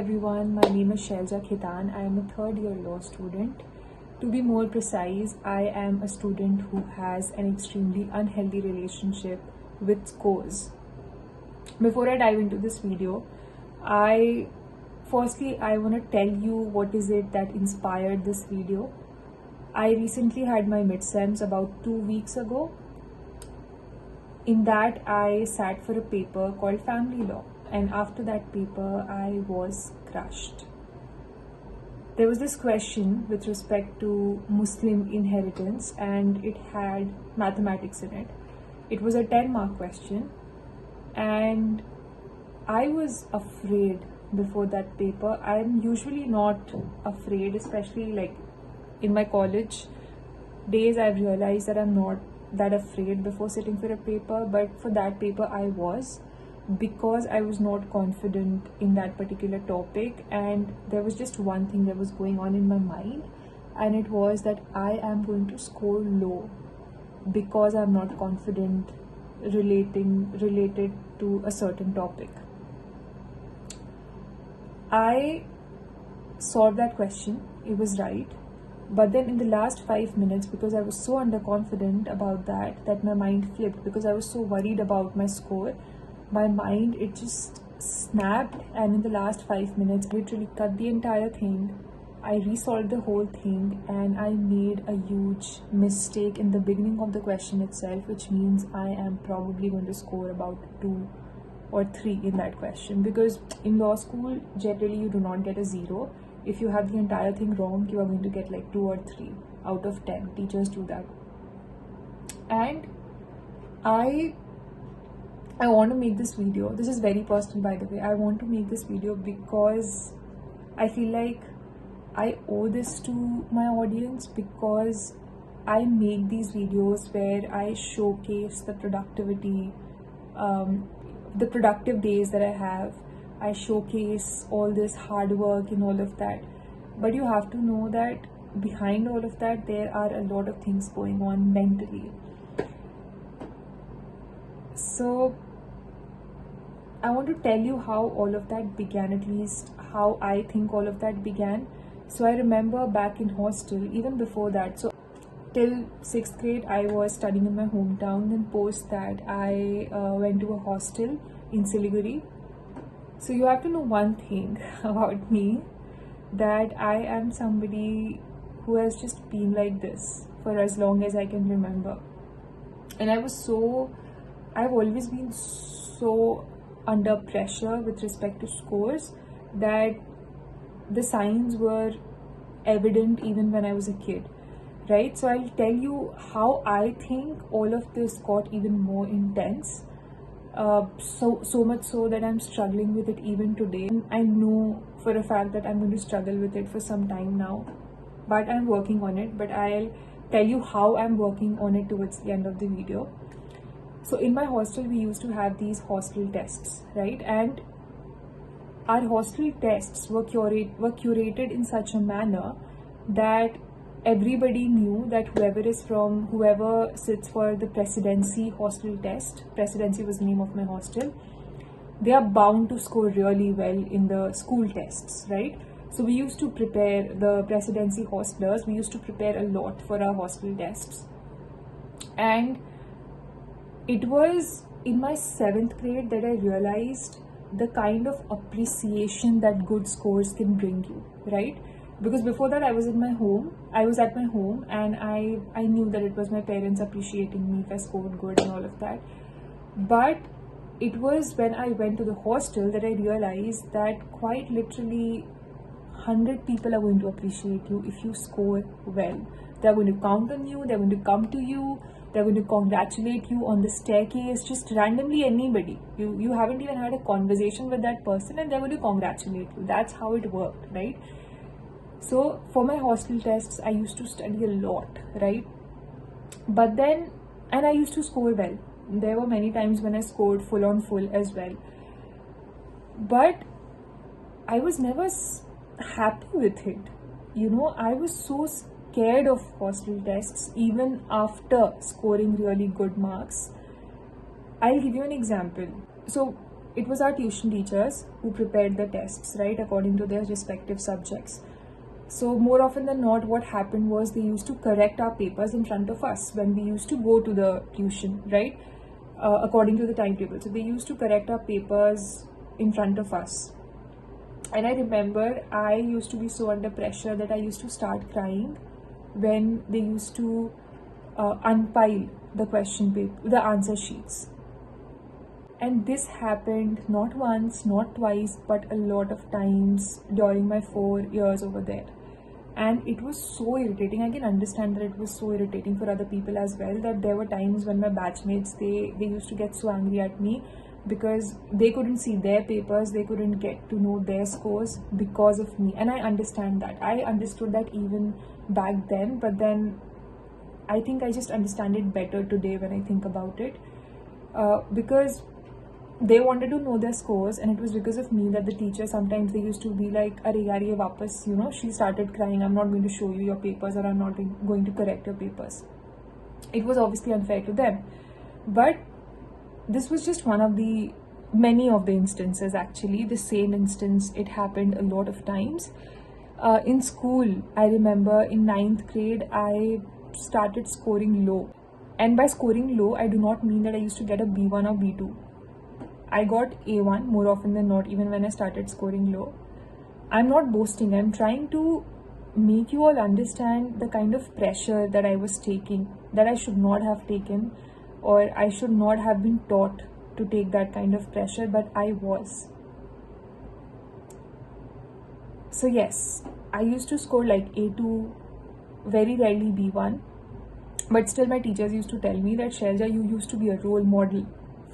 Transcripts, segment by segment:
everyone, my name is Shailja Khitan. I am a third year law student. To be more precise, I am a student who has an extremely unhealthy relationship with scores. Before I dive into this video, I want to tell you what is it that inspired this video. I recently had my midterms about 2 weeks ago. In that, I sat for a paper called Family Law, and after that paper, I was crushed. There was this question with respect to Muslim inheritance, and it had mathematics in it. It was a 10-mark question, and I was afraid before that paper. I'm usually not afraid, especially like in my college days. I've realized that I'm not that afraid before sitting for a paper, but for that paper I was, because I was not confident in that particular topic, and there was just one thing that was going on in my mind, and it was that I am going to score low because I'm not confident related to a certain topic. I solved that question, it was right. But then in the last 5 minutes, because I was so underconfident about that my mind flipped, because I was so worried about my score, my mind, it just snapped, and in the last 5 minutes, I literally cut the entire thing. I resolved the whole thing, and I made a huge mistake in the beginning of the question itself, which means I am probably going to score about 2 or 3 in that question, because in law school, generally you do not get a 0. If you have the entire thing wrong, you are going to get like 2 or 3 out of 10. Teachers do that. And I want to make this video. This is very personal, by the way. I want to make this video because I feel like I owe this to my audience, because I make these videos where I showcase the productivity, the productive days that I have. I showcase all this hard work and all of that. But you have to know that behind all of that, there are a lot of things going on mentally. So I want to tell you how all of that began, at least how I think all of that began. So I remember back in hostel, even before that, so till 6th grade, I was studying in my hometown. Then post that, I went to a hostel in Siliguri. So you have to know one thing about me, that I am somebody who has just been like this for as long as I can remember. And I've always been so under pressure with respect to scores that the signs were evident even when I was a kid, right? So I'll tell you how I think all of this got even more intense. So much so that I'm struggling with it even today. I know for a fact that I'm going to struggle with it for some time now, but I'm working on it. But I'll tell you how I'm working on it towards the end of the video. So in my hostel, we used to have these hostel tests, right? And our hostel tests were curated in such a manner that everybody knew that whoever sits for the presidency hostel test, presidency was the name of my hostel, they are bound to score really well in the school tests, right? So we used to prepare, the presidency hostlers, we used to prepare a lot for our hostel tests. And it was in my 7th grade that I realized the kind of appreciation that good scores can bring you, right? Because before that, I was at my home, and I knew that it was my parents appreciating me if I scored good and all of that. But it was when I went to the hostel that I realized that quite literally 100 people are going to appreciate you if you score well. They're going to count on you, they're going to come to you, they're going to congratulate you on the staircase, just randomly anybody. You haven't even had a conversation with that person and they're going to congratulate you. That's how it worked, right? So for my hostel tests, I used to study a lot, right? But then, and I used to score well. There were many times when I scored full on full as well. But I was never happy with it. You know, I was so scared of hostel tests even after scoring really good marks. I'll give you an example. So it was our tuition teachers who prepared the tests, right, according to their respective subjects. So more often than not, what happened was they used to correct our papers in front of us when we used to go to the tuition, right, according to the timetable. So they used to correct our papers in front of us. And I remember I used to be so under pressure that I used to start crying when they used to unpile the question paper, the answer sheets. And this happened not once, not twice, but a lot of times during my 4 years over there. And it was so irritating. I can understand that it was so irritating for other people as well, that there were times when my batchmates, they used to get so angry at me because they couldn't see their papers, they couldn't get to know their scores because of me. And I understand that. I understood that even back then, but then I think I just understand it better today when I think about it, because they wanted to know their scores, and it was because of me that the teacher sometimes, they used to be like, "Are yaar, ye wapas, she started crying, I'm not going to show you your papers, or I'm not going to correct your papers." It was obviously unfair to them, but this was just one of the many of the instances. Actually, the same instance, it happened a lot of times. In school, I remember in 9th grade, I started scoring low. And by scoring low, I do not mean that I used to get a B1 or B2. I got A1 more often than not, even when I started scoring low. I'm not boasting, I'm trying to make you all understand the kind of pressure that I was taking, that I should not have taken, or I should not have been taught to take that kind of pressure, but I was. So yes, I used to score like A2, very rarely B1, but still my teachers used to tell me that, "Shailja, you used to be a role model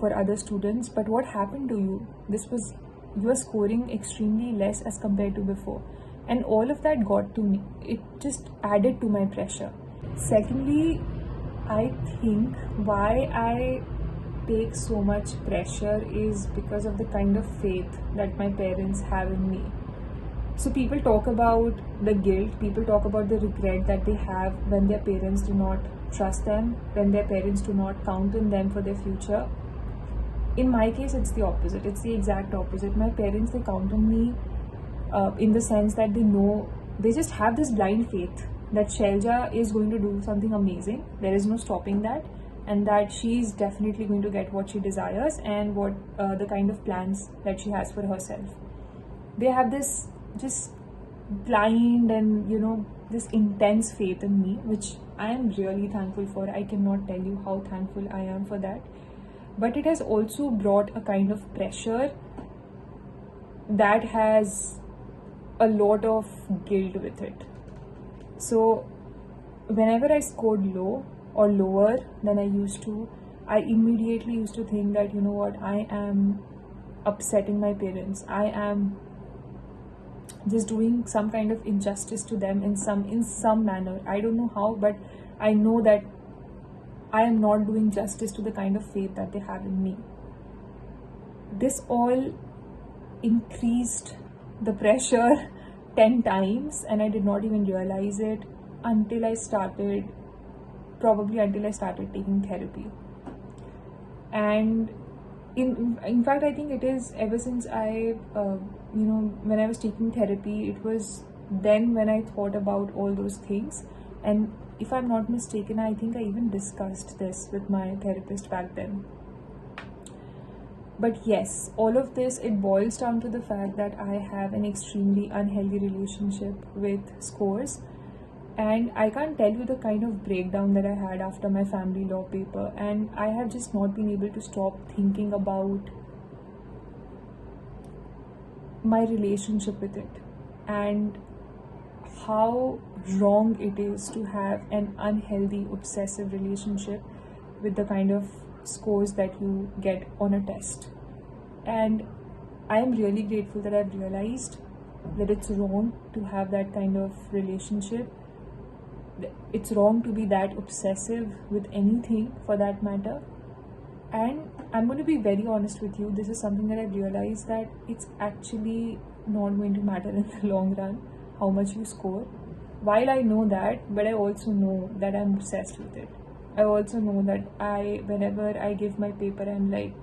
for other students, but what happened to you? You were scoring extremely less as compared to before." And all of that got to me. It just added to my pressure. Secondly, I think why I take so much pressure is because of the kind of faith that my parents have in me. So people talk about the guilt, people talk about the regret that they have when their parents do not trust them, when their parents do not count on them for their future. In my case, it's the opposite. It's the exact opposite. My parents, they count on me in the sense that they just have this blind faith that Shailja is going to do something amazing. There is no stopping that, and that she's definitely going to get what she desires and what the kind of plans that she has for herself. They have this just blind and this intense faith in me, which I am really thankful for. I cannot tell you how thankful I am for that. But it has also brought a kind of pressure that has a lot of guilt with it. So whenever I scored low or lower than I used to, I immediately used to think that, I am upsetting my parents. I am just doing some kind of injustice to them in some manner. I don't know how, but I know that I am not doing justice to the kind of faith that they have in me. This all increased the pressure 10 times, and I did not even realize it until I started taking therapy. And in fact, I think it is ever since when I was taking therapy, it was then when I thought about all those things. And if I'm not mistaken, I think I even discussed this with my therapist back then. But yes, all of this, it boils down to the fact that I have an extremely unhealthy relationship with scores. And I can't tell you the kind of breakdown that I had after my family law paper. And I have just not been able to stop thinking about my relationship with it, and how wrong it is to have an unhealthy, obsessive relationship with the kind of scores that you get on a test. And I am really grateful that I've realized that it's wrong to have that kind of relationship. It's wrong to be that obsessive with anything, for that matter. And I'm going to be very honest with you, this is something that I've realized, that it's actually not going to matter in the long run how much you score. While I know that, but I also know that I'm obsessed with it. I also know that whenever I give my paper, I'm like,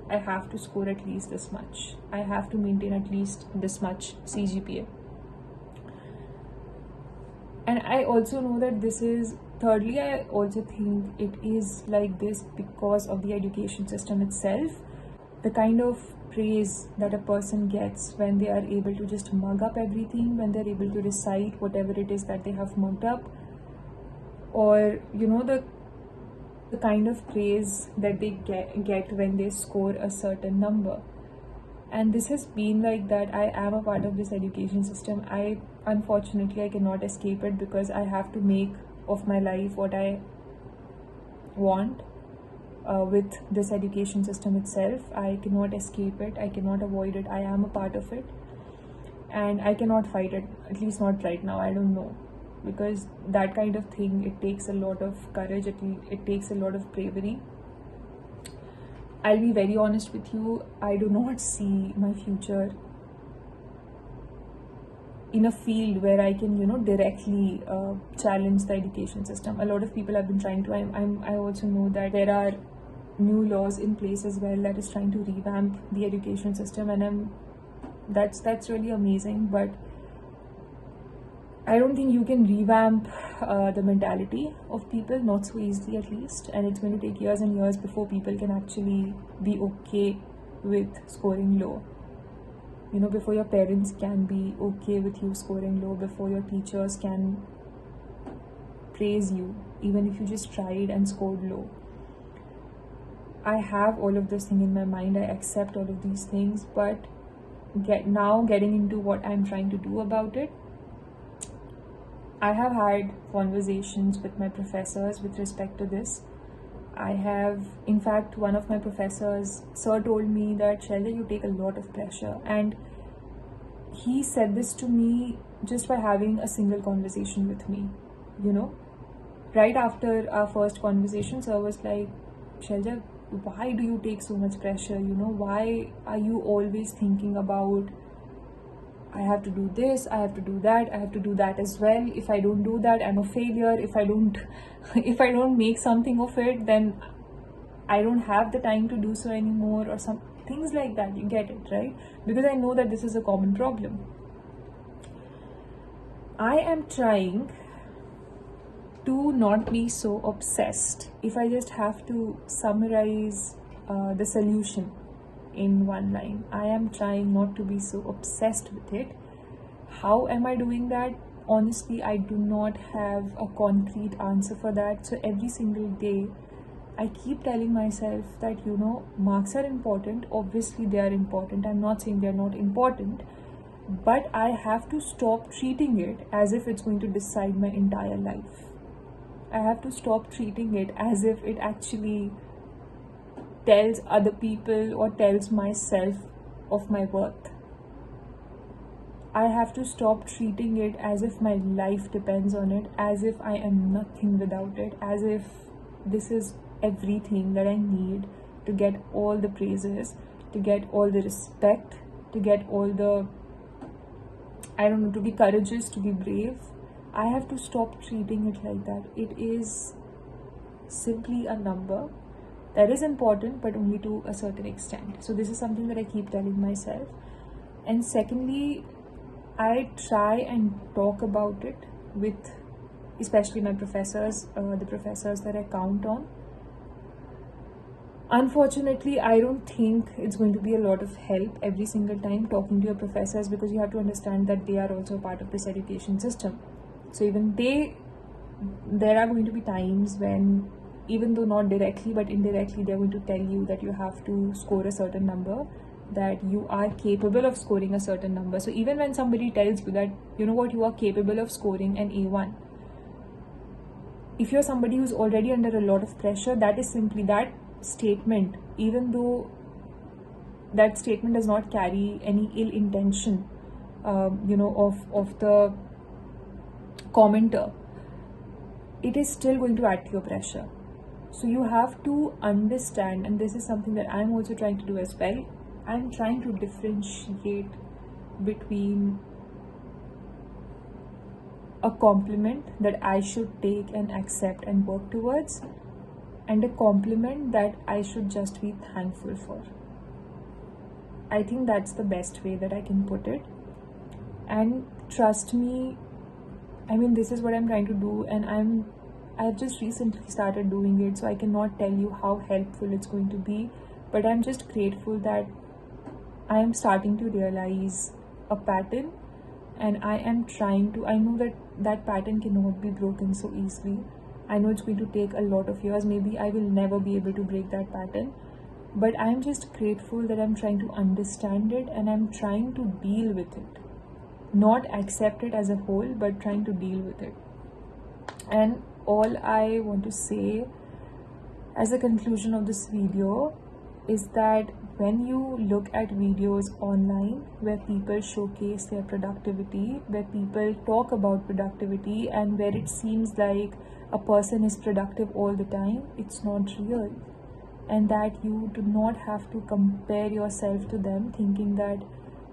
I have to score at least this much. I have to maintain at least this much CGPA. And I also know that this is, thirdly, I also think it is like this because of the education system itself. The kind of praise that a person gets when they are able to just mug up everything, when they're able to recite whatever it is that they have mugged up, or the kind of praise that they get when they score a certain number. And this has been like that. I am a part of this education system. Unfortunately I cannot escape it because I have to make of my life what I want. With this education system itself, I cannot escape it, I cannot avoid it, I am a part of it, and I cannot fight it, at least not right now. I don't know, because that kind of thing, it takes a lot of courage, it takes a lot of bravery. I'll be very honest with you, I do not see my future in a field where I can, directly challenge the education system. A lot of people have been trying to. I also know that there are new laws in place as well that is trying to revamp the education system, and that's really amazing. But I don't think you can revamp the mentality of people, not so easily at least, and it's going to take years and years before people can actually be okay with scoring low. Before your parents can be okay with you scoring low, before your teachers can praise you, even if you just tried and scored low. I have all of this thing in my mind, I accept all of these things, but getting into what I'm trying to do about it, I have had conversations with my professors with respect to this. In fact, one of my professors, sir, told me that, Shailja, you take a lot of pressure. And he said this to me just by having a single conversation with me, Right after our first conversation, sir was like, Shailja, why do you take so much pressure? Why are you always thinking about, I have to do this, I have to do that, I have to do that as well. If I don't do that, I'm a failure. If I don't make something of it, then I don't have the time to do so anymore, or some things like that. You get it, right? Because I know that this is a common problem. I am trying to not be so obsessed. If I just have to summarize the solution in one line, I am trying not to be so obsessed with it. How am I doing that? Honestly, I do not have a concrete answer for that. So every single day I keep telling myself that marks are important. Obviously they are important, I'm not saying they're not important, but I have to stop treating it as if it's going to decide my entire life. I have to stop treating it as if it actually tells other people or tells myself of my worth. I have to stop treating it as if my life depends on it, as if I am nothing without it, as if this is everything that I need to get all the praises, to get all the respect, to get all the, to be courageous, to be brave. I have to stop treating it like that. It is simply a number that is important, but only to a certain extent. So this is something that I keep telling myself. And secondly, I try and talk about it with especially my professors, the professors that I count on. Unfortunately, I don't think it's going to be a lot of help every single time talking to your professors, because you have to understand that they are also a part of this education system. So even there are going to be times when, even though not directly but indirectly, they're going to tell you that you have to score a certain number, that you are capable of scoring a certain number. So even when somebody tells you that, you are capable of scoring an A1, if you're somebody who's already under a lot of pressure, that is simply that statement, even though that statement does not carry any ill intention, of the commenter, it is still going to add to your pressure. So you have to understand, and this is something that I'm also trying to do as well. I'm trying to differentiate between a compliment that I should take and accept and work towards, and a compliment that I should just be thankful for. I think that's the best way that I can put it. And trust me, I mean, this is what I'm trying to do, and I've just recently started doing it, so I cannot tell you how helpful it's going to be, but I'm just grateful that I am starting to realize a pattern, and I am trying to, I know that that pattern cannot be broken so easily. I know it's going to take a lot of years, maybe I will never be able to break that pattern, but I'm just grateful that I'm trying to understand it and I'm trying to deal with it. Not accept it as a whole, but trying to deal with it. And all I want to say as a conclusion of this video is that when you look at videos online where people showcase their productivity, where people talk about productivity, and where it seems like a person is productive all the time, it's not real. And that you do not have to compare yourself to them, thinking that,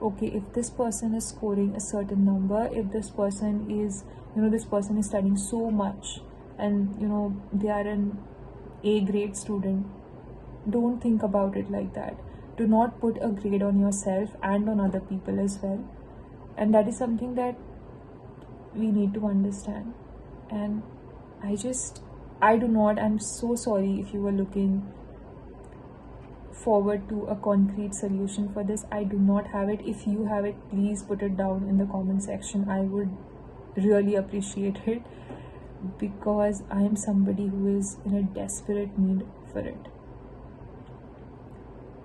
okay, if this person is scoring a certain number, if this person is, this person is studying so much, and they are an A grade student, don't think about it like that. Do not put a grade on yourself and on other people as well. And that is something that we need to understand. And I'm so sorry if you were looking forward to a concrete solution for this. I do not have it. If you have it, please put it down in the comment section. I would really appreciate it, because I am somebody who is in a desperate need for it.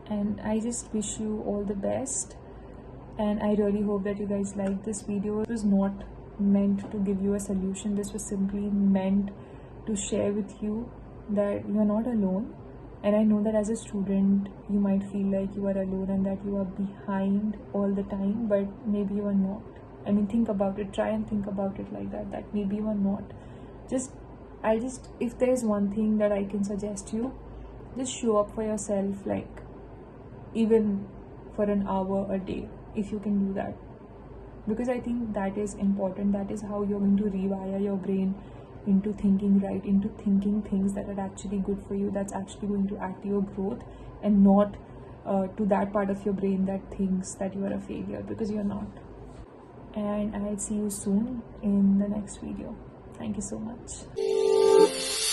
And I just wish you all the best, and I really hope that you guys like this video. It was not meant to give you a solution. This was simply meant to share with you that you're not alone. And I know that as a student you might feel like you are alone and that you are behind all the time, but maybe you are not. I mean, think about it. Try and think about it like that, that maybe you are not. If there is one thing that I can suggest you, just show up for yourself, like even for an hour a day, if you can do that. Because I think that is important. That is how you're going to rewire your brain into thinking right, into thinking things that are actually good for you, that's actually going to add to your growth, and not to that part of your brain that thinks that you are a failure, because you're not. And I'll see you soon in the next video. Thank you so much.